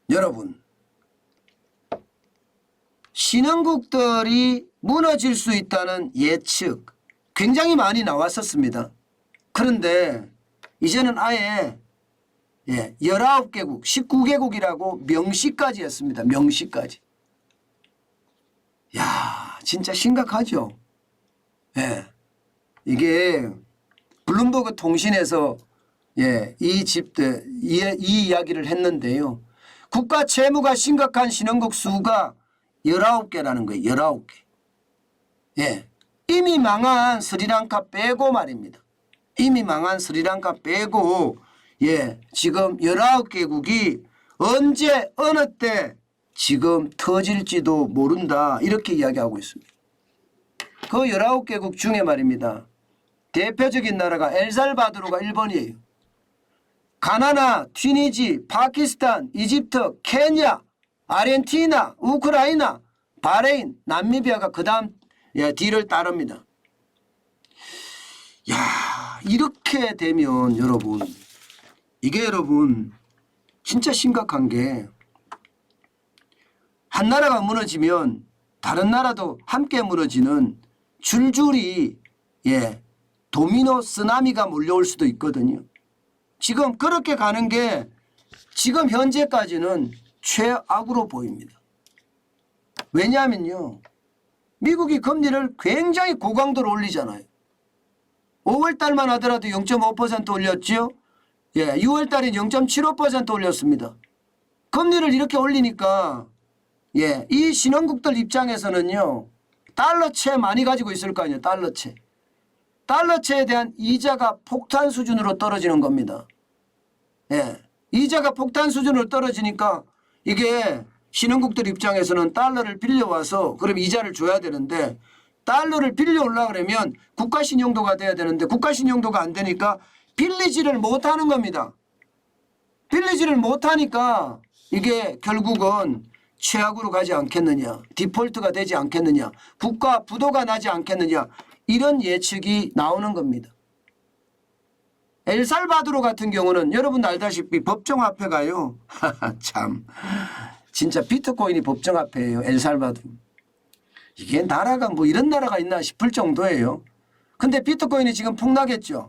여러분, 신흥국들이 무너질 수 있다는 예측 굉장히 많이 나왔었습니다. 그런데 이제는 아예 19개국, 19개국이라고 명시까지 했습니다. 명시까지. 야, 진짜 심각하죠. 예. 이게 블룸버그 통신에서 이 이야기를 했는데요. 국가 채무가 심각한 신흥국 수가 19개라는 거예요. 19개. 예. 이미 망한 스리랑카 빼고 말입니다. 이미 망한 스리랑카 빼고 지금 19개국이 언제 어느 때 지금 터질지도 모른다 이렇게 이야기하고 있습니다. 그 19개국 중에 말입니다. 대표적인 나라가 엘살바도르가 1번이에요. 가나나, 튀니지, 파키스탄, 이집트, 케냐, 아르헨티나, 우크라이나, 바레인, 남미비아가 그 다음 뒤를 따릅니다. 야, 이렇게 되면 여러분, 이게 여러분 진짜 심각한 게 한 나라가 무너지면 다른 나라도 함께 무너지는 줄줄이 도미노 쓰나미가 몰려올 수도 있거든요. 지금 그렇게 가는 게 지금 현재까지는 최악으로 보입니다. 왜냐하면요. 미국이 금리를 굉장히 고강도로 올리잖아요. 5월달만 하더라도 0.5% 올렸죠. 6월달엔 0.75% 올렸습니다. 금리를 이렇게 올리니까 이 신흥국들 입장에서는요. 달러채 많이 가지고 있을 거 아니에요. 달러채. 달러채에 대한 이자가 폭탄 수준으로 떨어지는 겁니다. 이자가 폭탄 수준으로 떨어지니까 이게 신흥국들 입장에서는 달러를 빌려와서 그럼 이자를 줘야 되는데 달러를 빌려오려고 그러면 국가신용도가 돼야 되는데 국가신용도가 안 되니까 빌리지를 못하는 겁니다. 빌리지를 못하니까 이게 결국은 최악으로 가지 않겠느냐. 디폴트가 되지 않겠느냐. 국가 부도가 나지 않겠느냐. 이런 예측이 나오는 겁니다. 엘살바도르 같은 경우는 여러분 알다시피 법정화폐가요. 참 진짜 비트코인이 법정화폐예요. 엘살바도르. 이게 나라가 뭐 이런 나라가 있나 싶을 정도예요. 근데 비트코인이 지금 폭락했죠.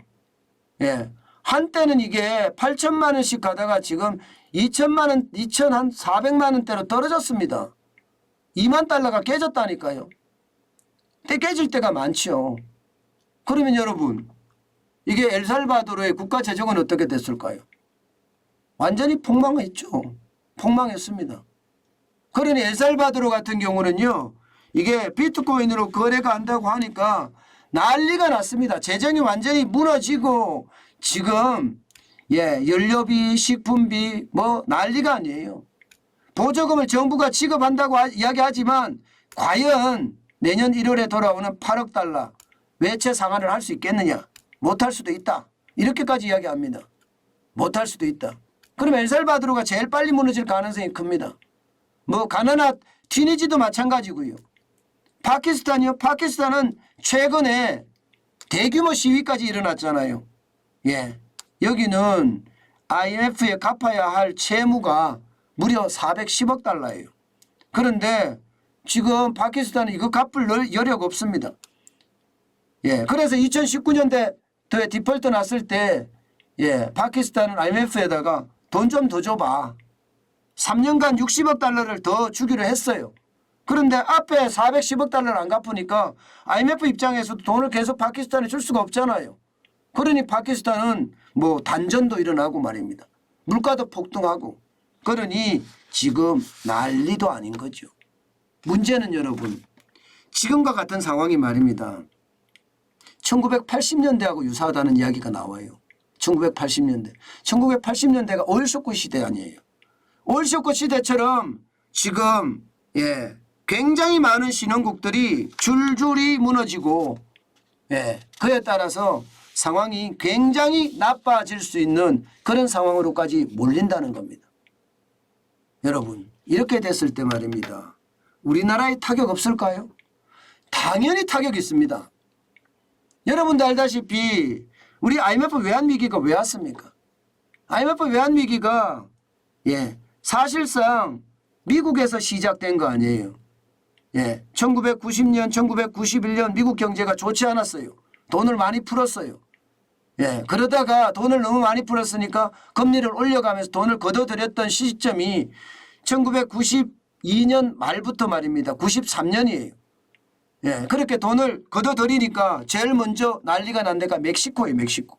한때는 이게 8천만 원씩 가다가 지금 2천만 원, 2,400만 원대로 떨어졌습니다. 2만 달러가 깨졌다니까요. 때 깨질 때가 많죠. 그러면 여러분 이게 엘살바도르의 국가 재정은 어떻게 됐을까요? 완전히 폭망했죠. 폭망했습니다. 그러니 엘살바도르 같은 경우는요. 이게 비트코인으로 거래가 한다고 하니까 난리가 났습니다. 재정이 완전히 무너지고 지금 연료비, 식품비 뭐 난리가 아니에요. 보조금을 정부가 지급한다고 이야기하지만 과연 내년 1월에 돌아오는 8억 달러 외채 상환을 할 수 있겠느냐. 못할 수도 있다. 이렇게까지 이야기합니다. 못할 수도 있다. 그럼 엘살바도르가 제일 빨리 무너질 가능성이 큽니다. 뭐 가나나 튀니지도 마찬가지고요. 파키스탄이요. 파키스탄은 최근에 대규모 시위까지 일어났잖아요. 여기는 IMF에 갚아야 할 채무가 무려 410억 달러예요. 그런데 지금 파키스탄은 이거 갚을 여력 없습니다. 그래서 2019년대 디폴트 났을 때 파키스탄은 IMF에다가 돈 좀 더 줘봐. 3년간 60억 달러를 더 주기로 했어요. 그런데 앞에 410억 달러를 안 갚으니까 IMF 입장에서도 돈을 계속 파키스탄에 줄 수가 없잖아요. 그러니 파키스탄은 뭐 단전도 일어나고 말입니다. 물가도 폭등하고. 그러니 지금 난리도 아닌 거죠. 문제는 여러분 지금과 같은 상황이 말입니다. 1980년대하고 유사하다는 이야기가 나와요. 1980년대. 1980년대가 오일쇼크 시대 아니에요. 오일쇼크 시대처럼 지금 굉장히 많은 신흥국들이 줄줄이 무너지고 그에 따라서 상황이 굉장히 나빠질 수 있는 그런 상황으로까지 몰린다는 겁니다. 여러분 이렇게 됐을 때 말입니다. 우리나라에 타격 없을까요? 당연히 타격이 있습니다. 여러분도 알다시피 우리 IMF 외환위기가 왜 왔습니까? IMF 외환위기가 사실상 미국에서 시작된 거 아니에요. 예, 1990년, 1991년 미국 경제가 좋지 않았어요. 돈을 많이 풀었어요. 예, 그러다가 돈을 너무 많이 풀었으니까 금리를 올려가면서 돈을 걷어들였던 시점이 1992년 말부터 말입니다. 93년이에요. 예, 그렇게 돈을 걷어들이니까 제일 먼저 난리가 난 데가 멕시코예요. 멕시코.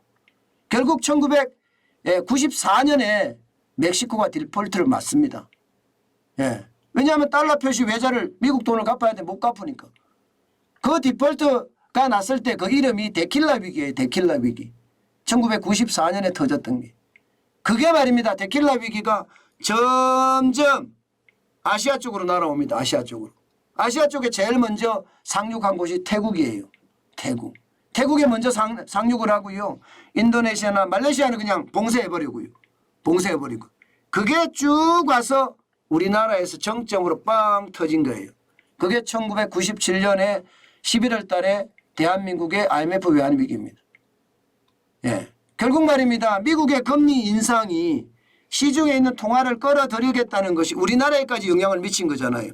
결국 1994년에 멕시코가 디폴트를 맞습니다. 예, 왜냐하면 달러 표시 외자를 미국 돈을 갚아야 돼. 못 갚으니까. 그 디폴트가 났을 때 그 이름이 데킬라 위기예요. 데킬라 위기. 1994년에 터졌던 게. 그게 말입니다. 데킬라 위기가 점점 아시아 쪽으로 날아옵니다. 아시아 쪽으로. 아시아 쪽에 제일 먼저 상륙한 곳이 태국이에요. 태국. 태국에 먼저 상륙을 하고요. 인도네시아나 말레이시아는 그냥 봉쇄해버리고요. 봉쇄해버리고. 그게 쭉 와서 우리나라에서 정점으로 빵 터진 거예요. 그게 1997년에 11월 달에 대한민국의 IMF 외환위기입니다. 예. 결국 말입니다. 미국의 금리 인상이 시중에 있는 통화를 끌어들이겠다는 것이 우리나라에까지 영향을 미친 거잖아요.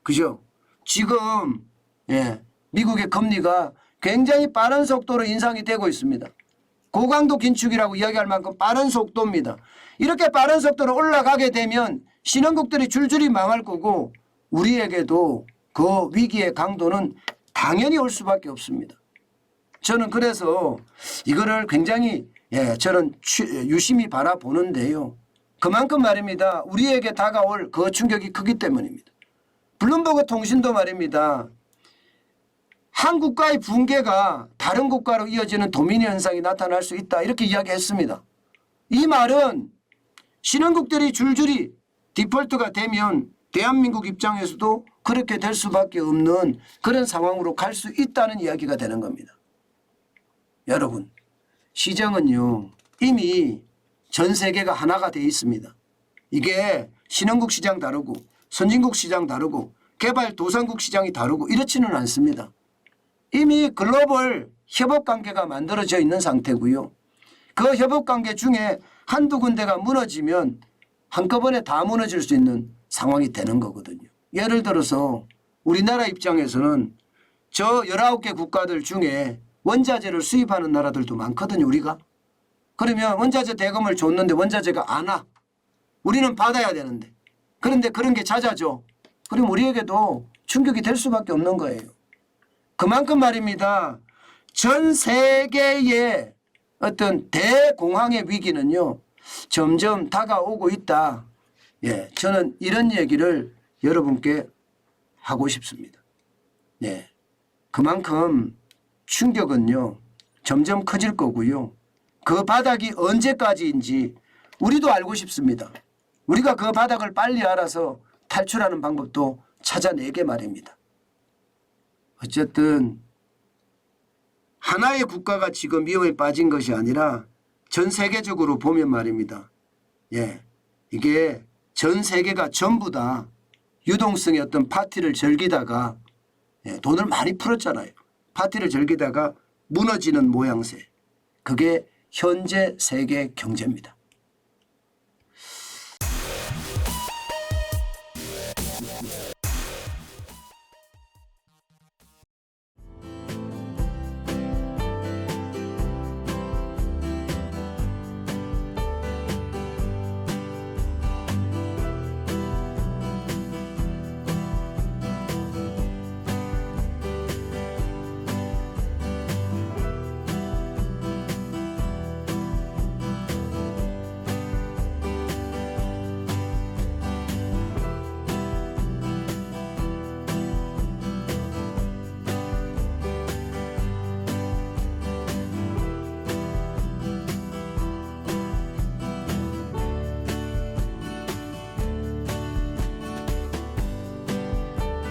그죠? 지금 예, 미국의 금리가 굉장히 빠른 속도로 인상이 되고 있습니다. 고강도 긴축이라고 이야기할 만큼 빠른 속도입니다. 이렇게 빠른 속도로 올라가게 되면 신흥국들이 줄줄이 망할 거고 우리에게도 그 위기의 강도는 당연히 올 수밖에 없습니다. 저는 그래서 이거를 굉장히 저는 유심히 바라보는데요. 그만큼 말입니다. 우리에게 다가올 그 충격이 크기 때문입니다. 블룸버그 통신도 말입니다. 한 국가의 붕괴가 다른 국가로 이어지는 도미노 현상이 나타날 수 있다. 이렇게 이야기했습니다. 이 말은 신흥국들이 줄줄이 디폴트가 되면 대한민국 입장에서도 그렇게 될 수밖에 없는 그런 상황으로 갈 수 있다는 이야기가 되는 겁니다. 여러분, 시장은요 이미 전 세계가 하나가 되어 있습니다. 이게 신흥국 시장 다르고 선진국 시장 다르고 개발도상국 시장이 다르고 이렇지는 않습니다. 이미 글로벌 협업관계가 만들어져 있는 상태고요. 그 협업관계 중에 한두 군데가 무너지면 한꺼번에 다 무너질 수 있는 상황이 되는 거거든요. 예를 들어서 우리나라 입장에서는 저 19개 국가들 중에 원자재를 수입하는 나라들도 많거든요. 우리가. 그러면 원자재 대금을 줬는데 원자재가 안 와. 우리는 받아야 되는데. 그런데 그런 게 잦아져. 그럼 우리에게도 충격이 될 수밖에 없는 거예요. 그만큼 말입니다. 전 세계의 어떤 대공황의 위기는요. 점점 다가오고 있다. 예, 저는 이런 얘기를 여러분께 하고 싶습니다. 예, 그만큼 충격은요. 점점 커질 거고요. 그 바닥이 언제까지인지 우리도 알고 싶습니다. 우리가 그 바닥을 빨리 알아서 탈출하는 방법도 찾아내게 말입니다. 어쨌든 하나의 국가가 지금 위험에 빠진 것이 아니라 전 세계적으로 보면 말입니다. 예, 이게 전 세계가 전부 다 유동성의 어떤 파티를 즐기다가 돈을 많이 풀었잖아요. 파티를 즐기다가 무너지는 모양새. 그게 현재 세계 경제입니다.